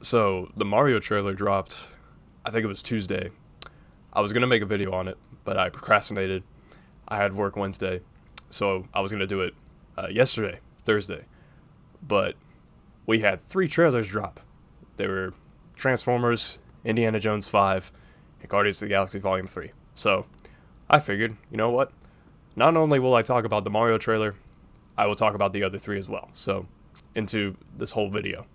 So the Mario trailer dropped, I think it was Tuesday. I was gonna make a video on it, but I procrastinated. I had work Wednesday, so I was gonna do it yesterday, Thursday. But we had three trailers drop. They were Transformers, Indiana Jones 5, and Guardians of the Galaxy Volume 3. So I figured, you know what? Not only will I talk about the Mario trailer, I will talk about the other three as well. So into this whole video.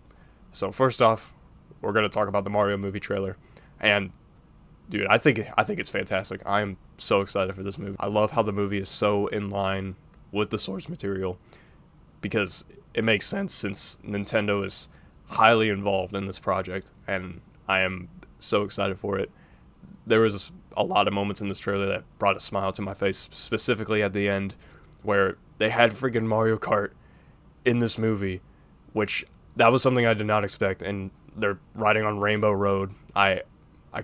So first off, we're gonna talk about the Mario movie trailer, and dude, I think it's fantastic. I am so excited for this movie. I love how the movie is so in line with the source material because it makes sense since Nintendo is highly involved in this project, and I am so excited for it. There was a lot of moments in this trailer that brought a smile to my face, specifically at the end where they had freaking Mario Kart in this movie, which that was something I did not expect, and they're riding on Rainbow Road. I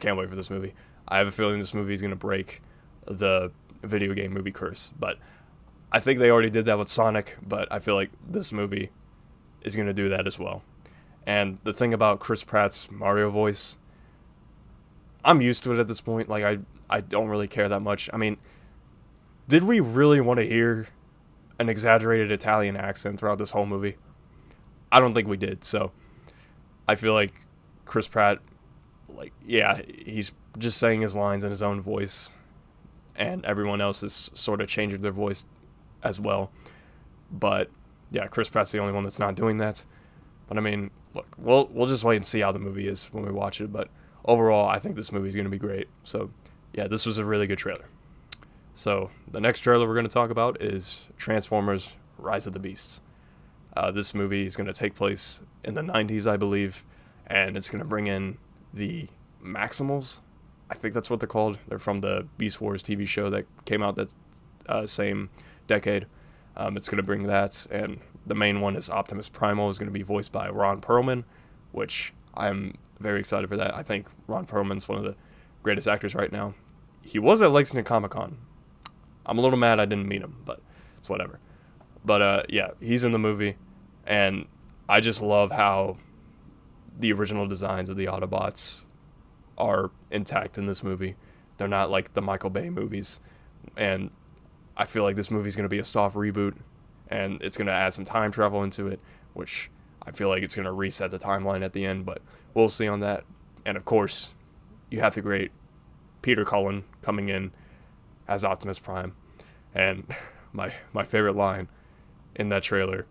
can't wait for this movie. I have a feeling this movie is going to break the video game movie curse, but I think they already did that with Sonic, but I feel like this movie is going to do that as well. And the thing about Chris Pratt's Mario voice, I'm used to it at this point. Like, I don't really care that much. I mean, did we really want to hear an exaggerated Italian accent throughout this whole movie? I don't think we did, so I feel like Chris Pratt, like, yeah, he's just saying his lines in his own voice, and everyone else is sort of changing their voice as well. But yeah, Chris Pratt's the only one that's not doing that. But I mean, look, we'll just wait and see how the movie is when we watch it. But overall, I think this movie is going to be great. So yeah, this was a really good trailer. So the next trailer we're going to talk about is Transformers: Rise of the Beasts. This movie is going to take place in the 90s, I believe, and it's going to bring in the Maximals. I think that's what they're called. They're from the Beast Wars TV show that came out that same decade. It's going to bring that, and the main one is Optimus Primal, is going to be voiced by Ron Perlman, which I'm very excited for that. I think Ron Perlman's one of the greatest actors right now. He was at Lexington Comic-Con. I'm a little mad I didn't meet him, but it's whatever. But yeah, he's in the movie, and I just love how the original designs of the Autobots are intact in this movie. They're not like the Michael Bay movies, and I feel like this movie's going to be a soft reboot, and it's going to add some time travel into it, which I feel like it's going to reset the timeline at the end, but we'll see on that. And of course, you have the great Peter Cullen coming in as Optimus Prime, and my favorite line in that trailer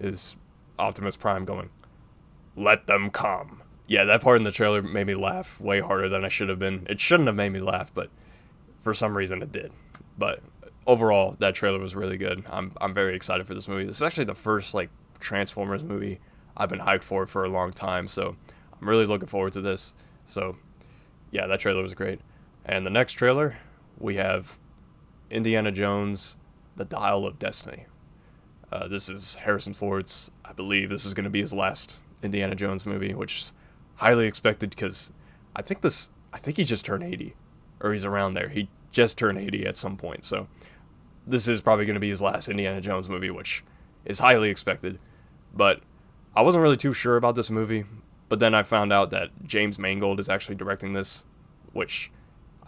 is Optimus Prime going, "Let them come." Yeah, that part in the trailer made me laugh way harder than I should have been. It shouldn't have made me laugh, but for some reason it did. But overall, that trailer was really good. I'm very excited for this movie. This is actually the first like Transformers movie I've been hyped for a long time, so I'm really looking forward to this. So yeah, that trailer was great. And the next trailer, we have Indiana Jones: The Dial of Destiny. This is Harrison Ford's, I believe this is going to be his last Indiana Jones movie, which is highly expected because I think he just turned 80, or he's around there. He just turned 80 at some point, so this is probably going to be his last Indiana Jones movie, which is highly expected. But I wasn't really too sure about this movie, but then I found out that James Mangold is actually directing this, which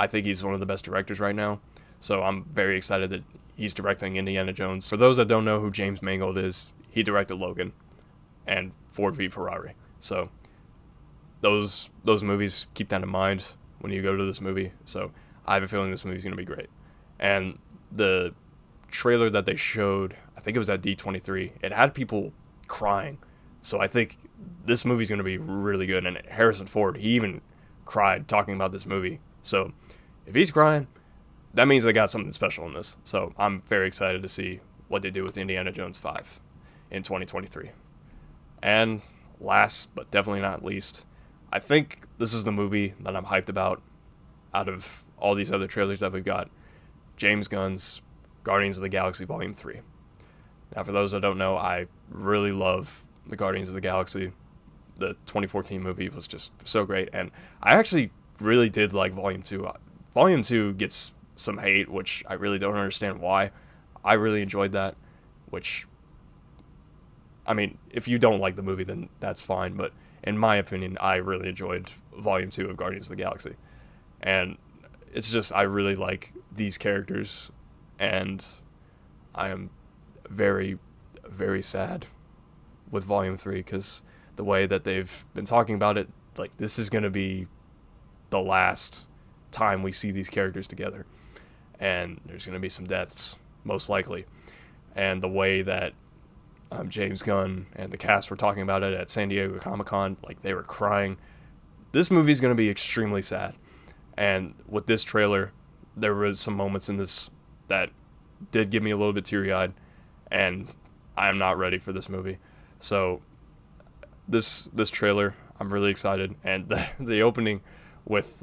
I think he's one of the best directors right now. So I'm very excited that he's directing Indiana Jones. For those that don't know who James Mangold is, he directed Logan and Ford v Ferrari. So those movies, keep that in mind when you go to this movie. So I have a feeling this movie's going to be great. And the trailer that they showed, I think it was at D23, it had people crying. So I think this movie's going to be really good. And Harrison Ford, he even cried talking about this movie. So if he's crying, that means they got something special in this. So I'm very excited to see what they do with Indiana Jones 5 in 2023. And last, but definitely not least, I think this is the movie that I'm hyped about out of all these other trailers that we've got. James Gunn's Guardians of the Galaxy Volume 3. Now, for those that don't know, I really love the Guardians of the Galaxy. The 2014 movie was just so great, and I actually really did like Volume 2. Volume 2 gets some hate, which I really don't understand why. I really enjoyed that, which, I mean, if you don't like the movie, then that's fine, but in my opinion, I really enjoyed Volume 2 of Guardians of the Galaxy. And it's just, I really like these characters, and I am very, very sad with Volume 3, because the way that they've been talking about it, like, this is going to be the last time we see these characters together. And there's going to be some deaths, most likely. And the way that James Gunn and the cast were talking about it at San Diego Comic-Con, like, they were crying. This movie's going to be extremely sad. And with this trailer, there was some moments in this that did get me a little bit teary-eyed, and I am not ready for this movie. So this trailer, I'm really excited. And the opening with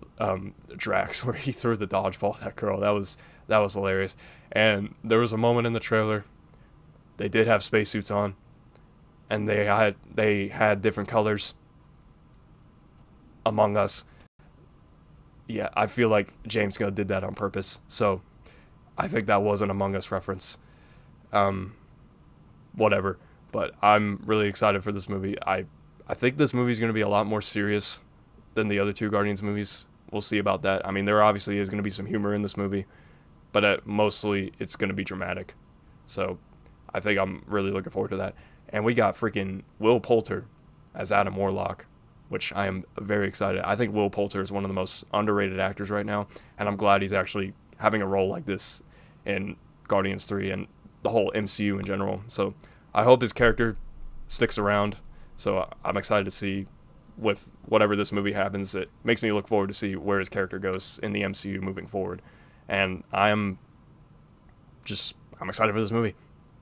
Drax, where he threw the dodgeball at that girl, that was hilarious. And there was a moment in the trailer, they did have spacesuits on, and they had different colors. Among Us. Yeah, I feel like James Gunn did that on purpose. So I think that was an Among Us reference. Whatever. But I'm really excited for this movie. I think this movie is going to be a lot more serious than the other two Guardians movies. We'll see about that. I mean, there obviously is going to be some humor in this movie, but mostly it's going to be dramatic. So I think I'm really looking forward to that. And we got freaking Will Poulter as Adam Warlock, which I am very excited. I think Will Poulter is one of the most underrated actors right now, and I'm glad he's actually having a role like this in Guardians 3 and the whole MCU in general. So I hope his character sticks around. So I'm excited to see, with whatever this movie happens, it makes me look forward to see where his character goes in the MCU moving forward. And I'm excited for this movie.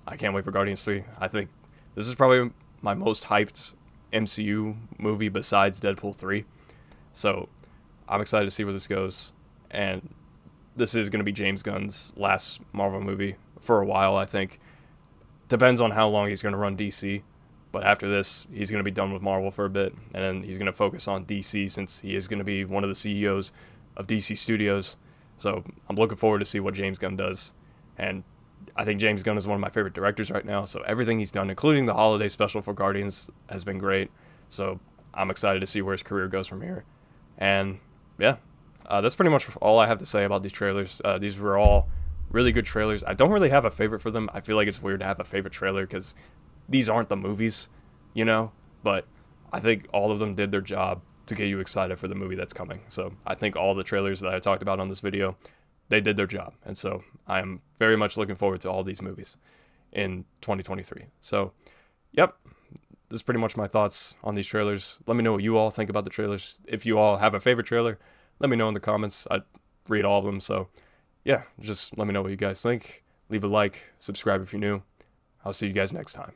I can't wait for Guardians 3. I think this is probably my most hyped MCU movie besides Deadpool 3. So I'm excited to see where this goes. And this is going to be James Gunn's last Marvel movie for a while, I think. Depends on how long he's going to run DC. But after this, he's going to be done with Marvel for a bit. And then he's going to focus on DC, since he is going to be one of the CEOs of DC Studios. So I'm looking forward to see what James Gunn does. And I think James Gunn is one of my favorite directors right now. So everything he's done, including the holiday special for Guardians, has been great. So I'm excited to see where his career goes from here. And yeah, that's pretty much all I have to say about these trailers. These were all really good trailers. I don't really have a favorite for them. I feel like it's weird to have a favorite trailer because these aren't the movies, you know? But I think all of them did their job to get you excited for the movie that's coming. So I think all the trailers that I talked about on this video, they did their job. And so I am very much looking forward to all these movies in 2023. So, yep, this is pretty much my thoughts on these trailers. Let me know what you all think about the trailers. If you all have a favorite trailer, let me know in the comments. I read all of them. So, yeah, just let me know what you guys think. Leave a like, subscribe if you're new. I'll see you guys next time.